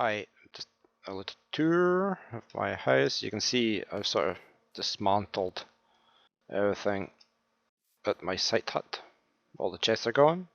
Hi, just a little tour of my house. You can see I've sort of dismantled everything at my site hut. All the chests are gone.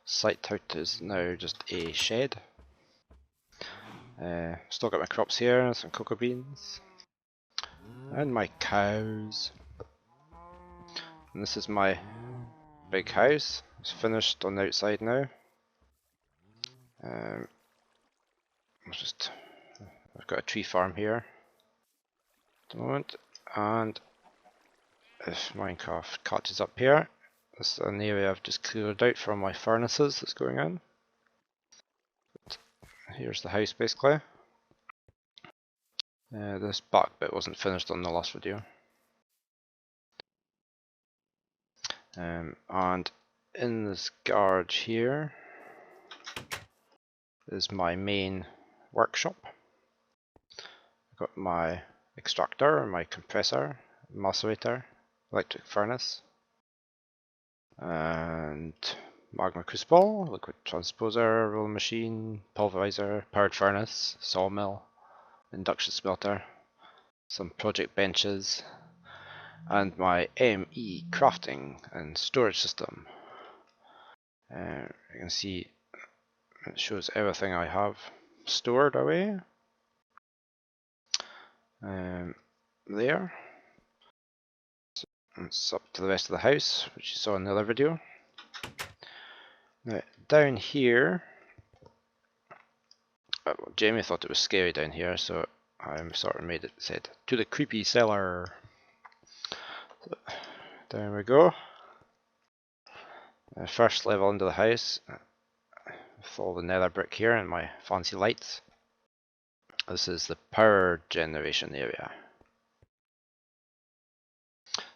Site hut is now just a shed. Still got my crops here, some cocoa beans. And my cows. And this is my big house. It's finished on the outside now. I've got a tree farm here at the moment, and if Minecraft catches up here, this is an area I've just cleared out from my furnaces that's going in. But here's the house basically. This back bit wasn't finished on the last video. And in this garage here is my main workshop. I've got my extractor, my compressor, macerator, electric furnace, and magma crucible, liquid transposer, rolling machine, pulverizer, powered furnace, sawmill, induction smelter, some project benches, and my ME crafting and storage system. You can see it shows everything I have stored away. There. So it's up to the rest of the house, which you saw in the other video. Now, down here, Jamie thought it was scary down here, so I sort of made it said, "To the creepy cellar." So, there we go. First level into the house, with all the nether brick here and my fancy lights. This is the power generation area.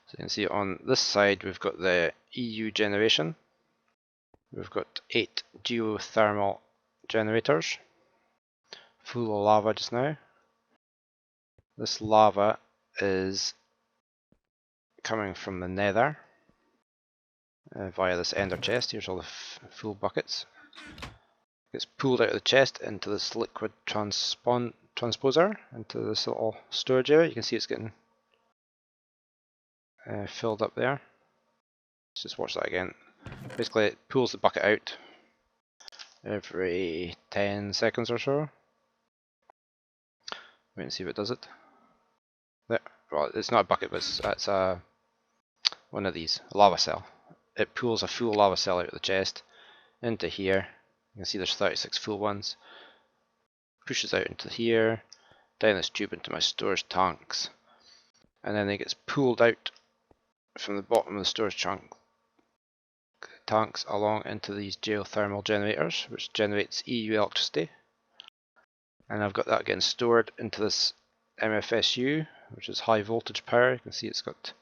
So you can see on this side we've got the EU generation. We've got 8 geothermal generators, full of lava just now. This lava is coming from the nether via this ender chest. Here's all the full buckets. It's pulled out of the chest into this liquid transposer, into this little storage area. You can see it's getting filled up there. Let's just watch that again. Basically it pulls the bucket out every 10 seconds or so. Wait and see if it does it. There. Well, it's not a bucket, but it's one of these, a lava cell. It pulls a full lava cell out of the chest into here. You can see there's 36 full ones. Pushes out into here, down this tube into my storage tanks, and then it gets pulled out from the bottom of the storage tanks along into these geothermal generators, which generates EU electricity. And I've got that getting stored into this MFSU, which is high voltage power. You can see it's got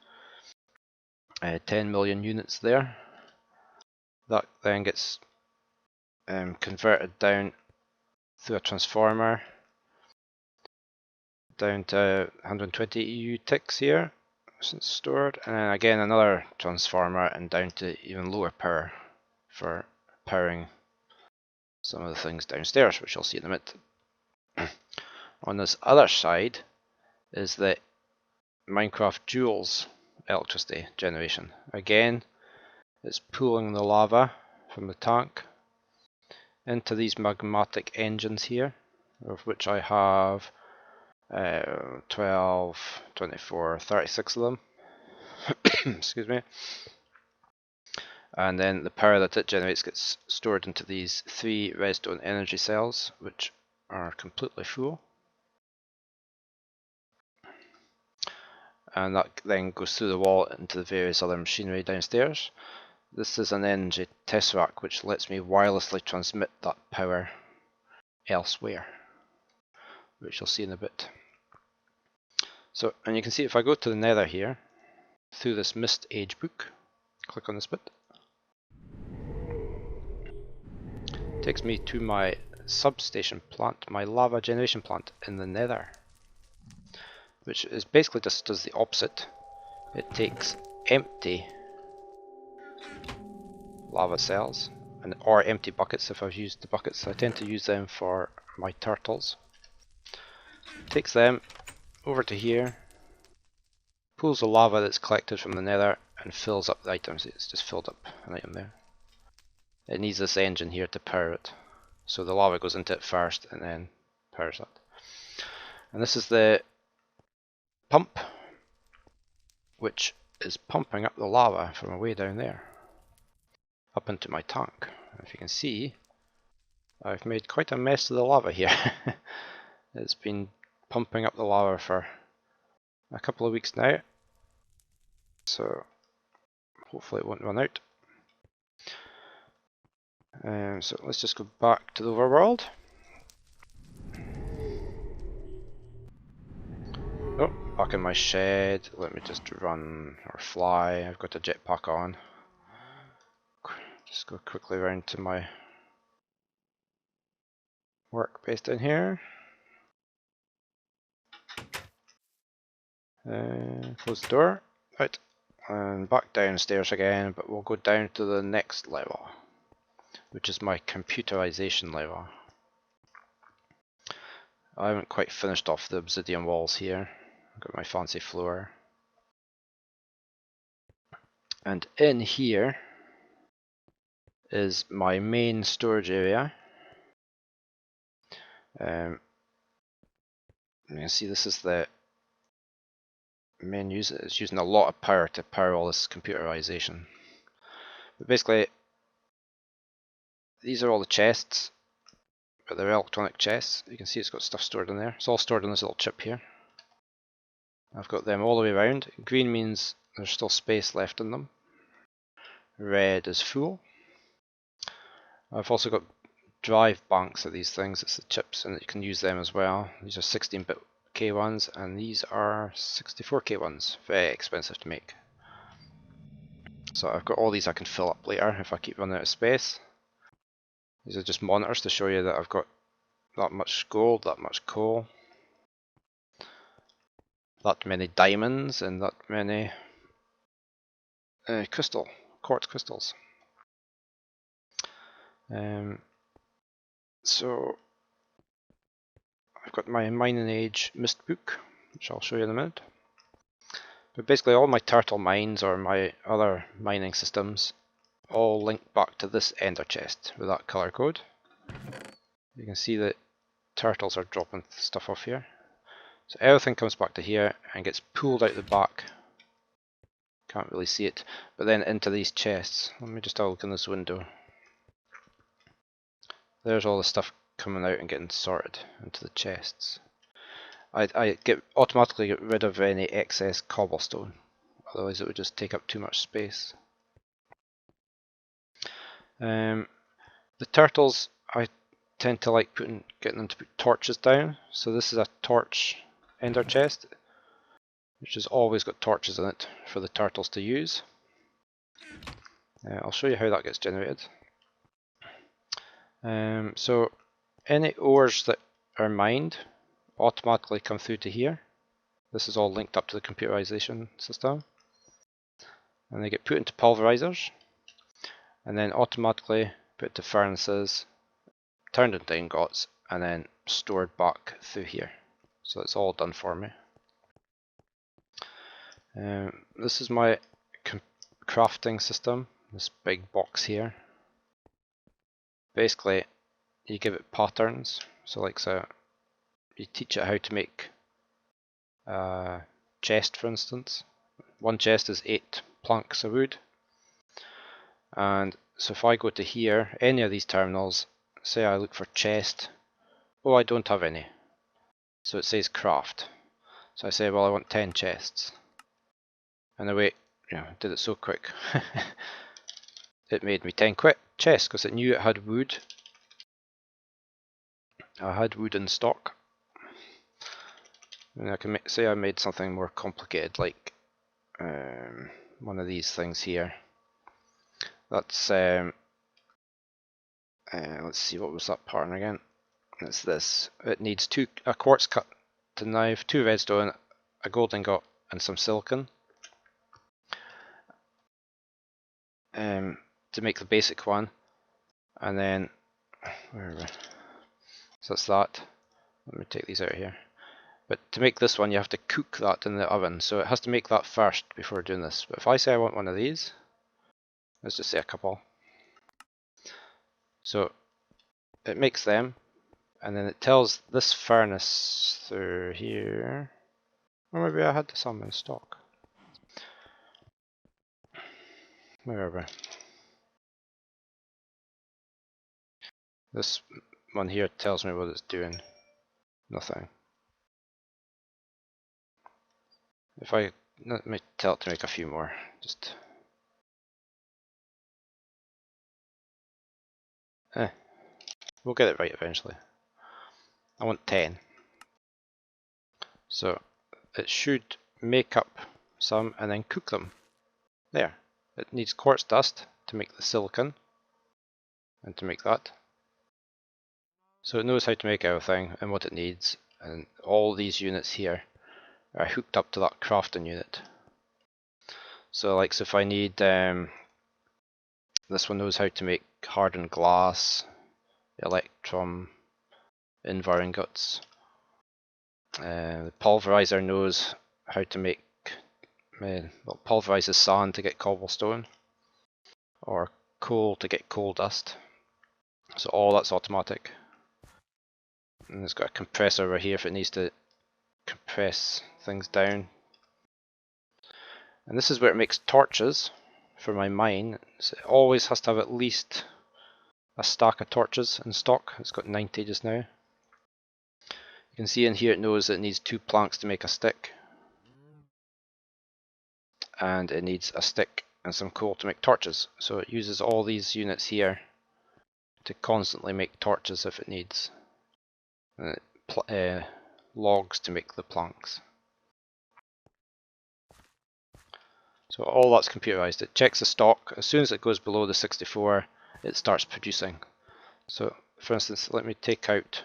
10 million units there. That then gets converted down through a transformer down to 120 EU ticks here, since stored, and then again another transformer and down to even lower power for powering some of the things downstairs, which you'll see in a minute. On this other side is the Minecraft Joules electricity generation. Again, it's pulling the lava from the tank into these magmatic engines here, of which I have 12, 24, 36 of them. Excuse me. And then the power that it generates gets stored into these 3 redstone energy cells, which are completely full. And that then goes through the wall into the various other machinery downstairs. This is an energy tesseract which lets me wirelessly transmit that power elsewhere, which you'll see in a bit. So, and you can see if I go to the nether here, through this Mist Age book, click on this bit, it takes me to my substation plant, my lava generation plant in the nether, which is basically just does the opposite. It takes empty lava cells or empty buckets if I've used the buckets. I tend to use them for my turtles. Takes them over to here, pulls the lava that's collected from the nether and fills up the items. It's just filled up an item there. It needs this engine here to power it. So the lava goes into it first and then powers that. And this is the pump, which is pumping up the lava from way down there up into my tank. If you can see, I've made quite a mess of the lava here. It's been pumping up the lava for a couple of weeks now, so hopefully it won't run out. So let's just go back to the overworld. Oh, back in my shed. Let me just run or fly. I've got a jetpack on. Just go quickly around to my work base down here. Close the door. Right. And back downstairs again, but we'll go down to the next level, which is my computerization level. I haven't quite finished off the obsidian walls here. I've got my fancy floor. And in here is my main storage area. You can see this is the menus. It's using a lot of power to power all this computerization. But basically, these are all the chests, but they're electronic chests. You can see it's got stuff stored in there. It's all stored in this little chip here. I've got them all the way around. Green means there's still space left in them. Red is full. I've also got drive banks of these things. It's the chips, and you can use them as well. These are 16-bit K ones, and these are 64K ones. Very expensive to make. So I've got all these I can fill up later if I keep running out of space. These are just monitors to show you that I've got that much gold, that much coal, that many diamonds, and that many quartz crystals. So I've got my Mining Age Mist book, which I'll show you in a minute. But basically all my turtle mines or my other mining systems all link back to this ender chest with that color code. You can see that turtles are dropping stuff off here. So everything comes back to here and gets pulled out the back. Can't really see it, but then into these chests. Let me just have a look in this window. There's all the stuff coming out and getting sorted into the chests. I automatically get rid of any excess cobblestone, otherwise it would just take up too much space. The turtles, I tend to like getting them to put torches down. So this is a torch ender chest, which has always got torches in it for the turtles to use. I'll show you how that gets generated. So any ores that are mined automatically come through to here. This is all linked up to the computerization system, and they get put into pulverizers and then automatically put into furnaces, turned into ingots, and then stored back through here. So it's all done for me. This is my crafting system, this big box here. Basically you give it patterns, so you teach it how to make a chest, for instance. One chest is 8 planks of wood, and so if I go to here, any of these terminals, say I look for chest, I don't have any, so it says craft. So I say, well, I want 10 chests, and the way did it so quick. It made me 10 chests because it knew it had wood. I had wood in stock. And I can say I made something more complicated, like one of these things here. That's let's see, what was that pattern again? It's this. It needs a quartz cut to knife, 2 redstone, a gold ingot, and some silicon to make the basic one. And then, where are we? So that's that. Let me take these out of here. But to make this one, you have to cook that in the oven. So it has to make that first before doing this. But if I say I want one of these, let's just say a couple. So it makes them, and then it tells this furnace through here. Or maybe I had some in stock. Wherever. This one here tells me what it's doing. Nothing. If I let me tell it to make a few more. Just we'll get it right eventually. I want 10. So it should make up some and then cook them. There. It needs quartz dust to make the silicon and to make that. So it knows how to make everything and what it needs, and all these units here are hooked up to that crafting unit. So like, so if I need, this one knows how to make hardened glass, electrum, invar ingots. The pulverizer knows how to make, well, pulverizes sand to get cobblestone, or coal to get coal dust. So all that's automatic. And it's got a compressor over here if it needs to compress things down. And this is where it makes torches for my mine. So it always has to have at least a stack of torches in stock. It's got 90 just now. You can see in here it knows that it needs 2 planks to make a stick. And it needs a stick and some coal to make torches. So it uses all these units here to constantly make torches if it needs. And logs to make the planks. So all that's computerized. It checks the stock. As soon as it goes below the 64, it starts producing. So for instance, let me take out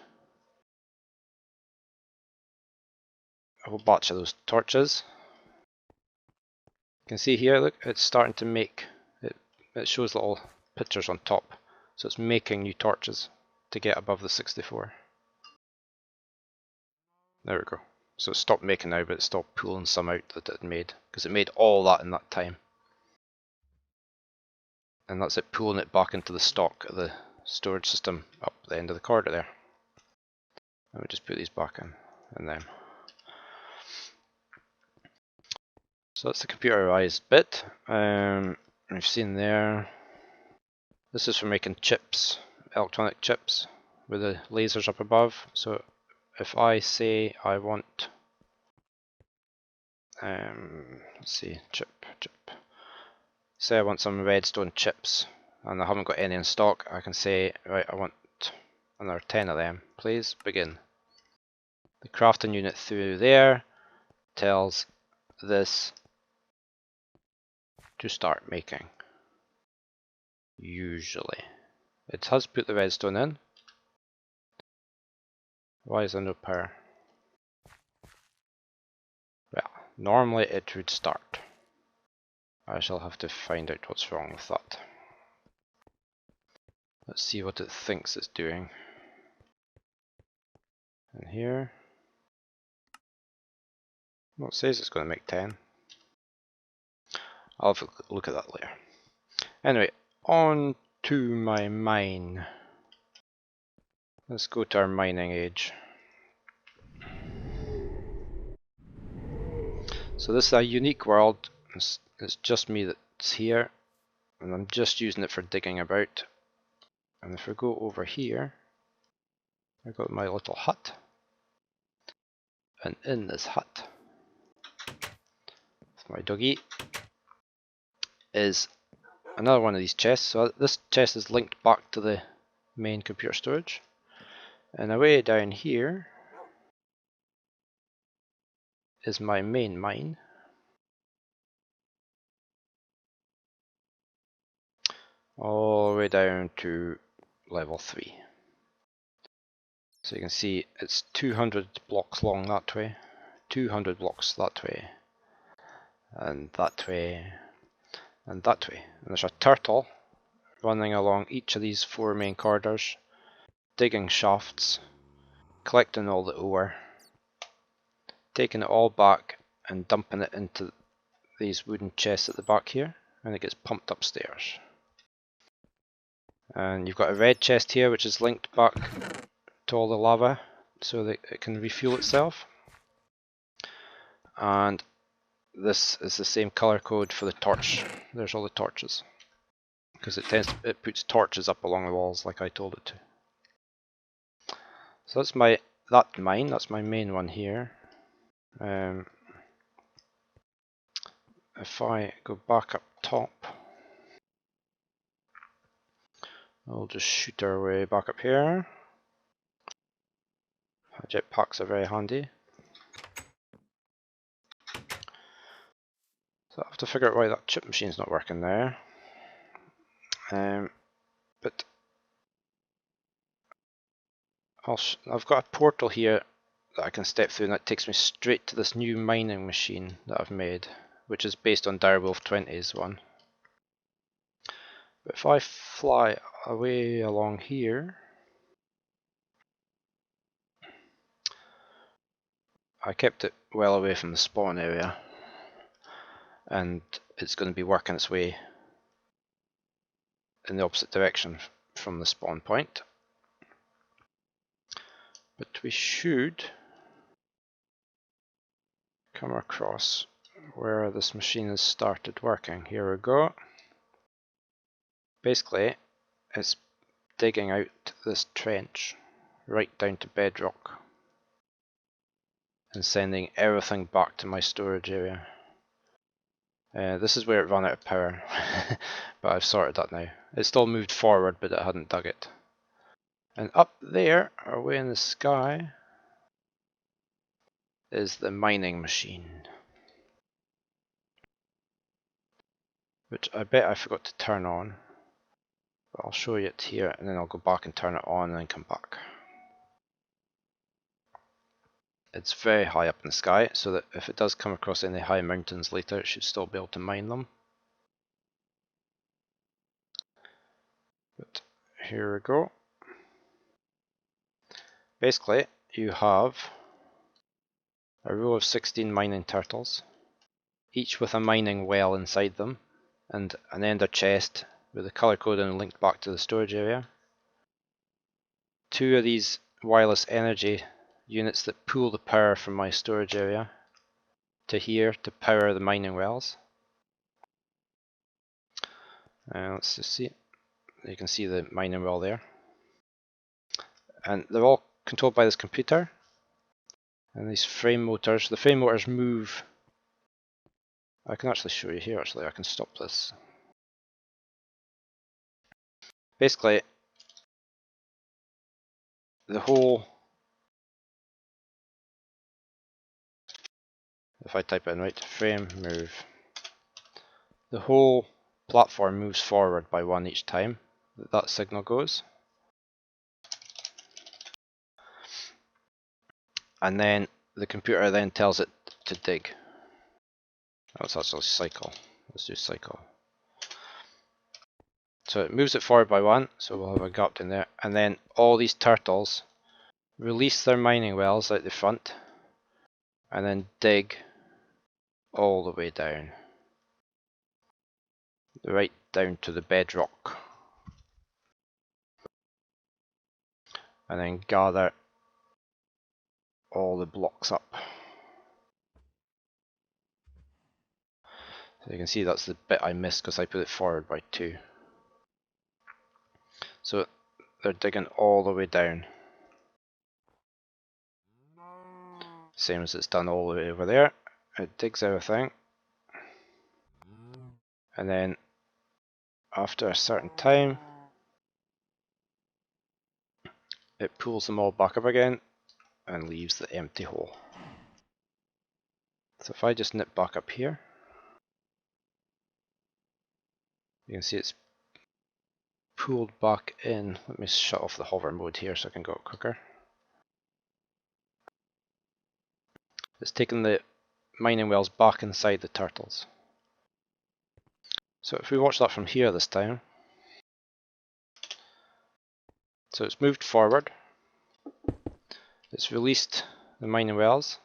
a whole batch of those torches. You can see here, look, it's starting to make, it shows little pictures on top. So it's making new torches to get above the 64. There we go. So it stopped making now, but it's still pulling some out that it made, because it made all that in that time. And that's it pulling it back into the stock of the storage system up the end of the corridor there. Let me just put these back in, and then. So that's the computerized bit. We've seen there. This is for making chips, electronic chips, with the lasers up above. So if I say I want, let's see, chip. Say I want some redstone chips, and I haven't got any in stock. I can say, right, I want another 10 of them. Please begin. The crafting unit through there tells this to start making. Usually. It has put the redstone in. Why is there no power? Well, normally it would start. I shall have to find out what's wrong with that. Let's see what it thinks it's doing. And here, well, it says it's going to make 10. I'll have a look at that later. Anyway, on to my mine. Let's go to our mining age. So this is a unique world. It's just me that's here, and I'm just using it for digging about. And if we go over here, I've got my little hut. And in this hut, with my doggy, is another one of these chests. So this chest is linked back to the main computer storage. And away down here is my main mine. All the way down to level 3. So you can see it's 200 blocks long that way, 200 blocks that way, and that way, and that way. And there's a turtle running along each of these 4 main corridors, digging shafts, collecting all the ore, taking it all back and dumping it into these wooden chests at the back here, and it gets pumped upstairs. And you've got a red chest here which is linked back to all the lava so that it can refuel itself. And this is the same color code for the torch. There's all the torches, because it puts torches up along the walls like I told it to. So that's that's my main one here. If I go back up top, I'll just shoot our way back up here. Jetpacks are very handy. So I have to figure out why that chip machine's not working there. But I've got a portal here that I can step through, and that takes me straight to this new mining machine that I've made, which is based on Direwolf20's one. But if I fly away along here, I kept it well away from the spawn area, and it's going to be working its way in the opposite direction from the spawn point. But we should come across where this machine has started working. Here we go. Basically, it's digging out this trench right down to bedrock and sending everything back to my storage area. This is where it ran out of power, but I've sorted that now. It still moved forward, but it hadn't dug it. And up there, away in the sky, is the mining machine, which I bet I forgot to turn on. But I'll show you it here, and then I'll go back and turn it on and then come back. It's very high up in the sky, so that if it does come across any high mountains later, it should still be able to mine them. But here we go. Basically, you have a row of 16 mining turtles, each with a mining well inside them, and an ender chest with the color coding linked back to the storage area. 2 of these wireless energy units that pull the power from my storage area to here to power the mining wells. Let's just see. You can see the mining well there. And they're all controlled by this computer. And these frame motors, the frame motors move. I can actually show you here, actually. I can stop this. Basically, the whole, if I type in right, frame move, the whole platform moves forward by 1 each time that signal goes. And then the computer then tells it to dig. Oh, it's actually cycle. Let's do cycle. So it moves it forward by 1, so we'll have a gap in there. And then all these turtles release their mining wells out the front and then dig all the way down. Right down to the bedrock. And then gather all the blocks up. So you can see that's the bit I missed because I put it forward by 2. So they're digging all the way down. Same as it's done all the way over there. It digs everything. And then after a certain time, it pulls them all back up again and leaves the empty hole. So if I just nip back up here, you can see it's pulled back in. Let me shut off the hover mode here so I can go quicker. It's taken the mining wells back inside the turtles. So if we watch that from here this time, So it's moved forward. It's released the mining wells,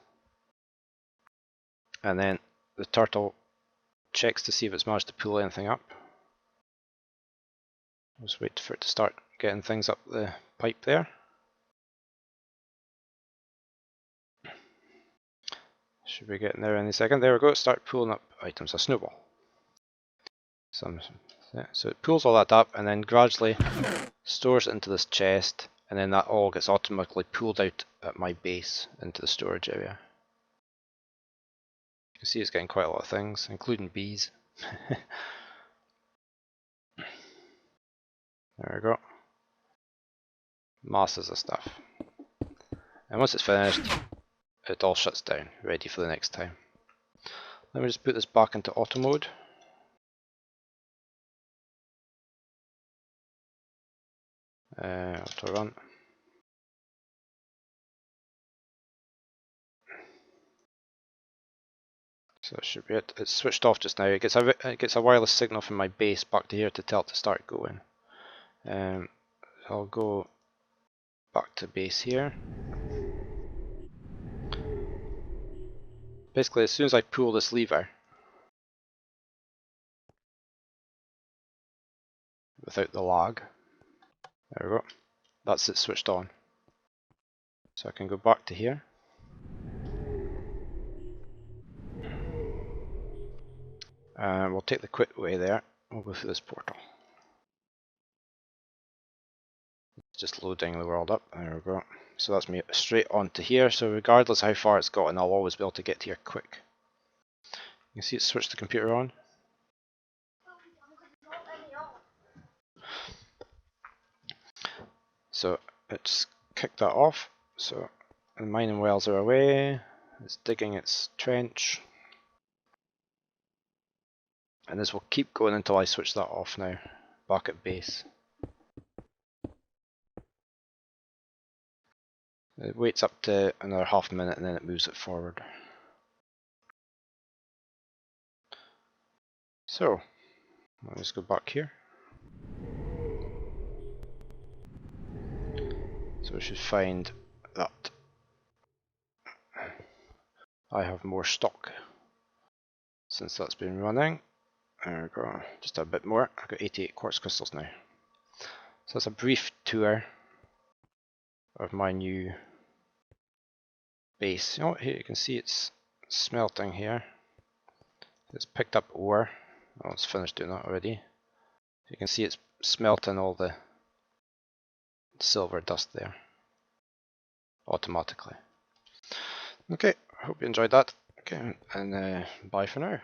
and then the turtle checks to see if it's managed to pull anything up. Just wait for it to start getting things up the pipe there. Should be getting there any second. There we go. Start pulling up items. A snowball. So it pulls all that up and then gradually stores it into this chest, and then that all gets automatically pulled out at my base into the storage area. You can see it's getting quite a lot of things, including bees. There we go. Masses of stuff. And once it's finished, it all shuts down, ready for the next time. Let me just put this back into auto mode. Auto run. So that should be it. It's switched off just now. It gets a wireless signal from my base back to here to tell it to start going. I'll go back to base here. Basically, as soon as I pull this lever, without the lag, there we go. That's it switched on. So I can go back to here. We'll take the quick way there. We'll go through this portal. Just loading the world up. There we go. So that's me straight onto here. So regardless of how far it's gotten, I'll always be able to get here quick. You can see it switched the computer on. So it's kicked that off. So the mining wells are away. It's digging its trench. And this will keep going until I switch that off now, back at base. It waits up to another half a minute and then it moves it forward. So, let's go back here. So we should find that I have more stock since that's been running. There we go, just a bit more. I've got 88 quartz crystals now. So that's a brief tour of my new base. Oh, here you can see it's smelting here. It's picked up ore. Oh, it's finished doing that already. You can see it's smelting all the silver dust there automatically. Okay, I hope you enjoyed that. Okay, and bye for now.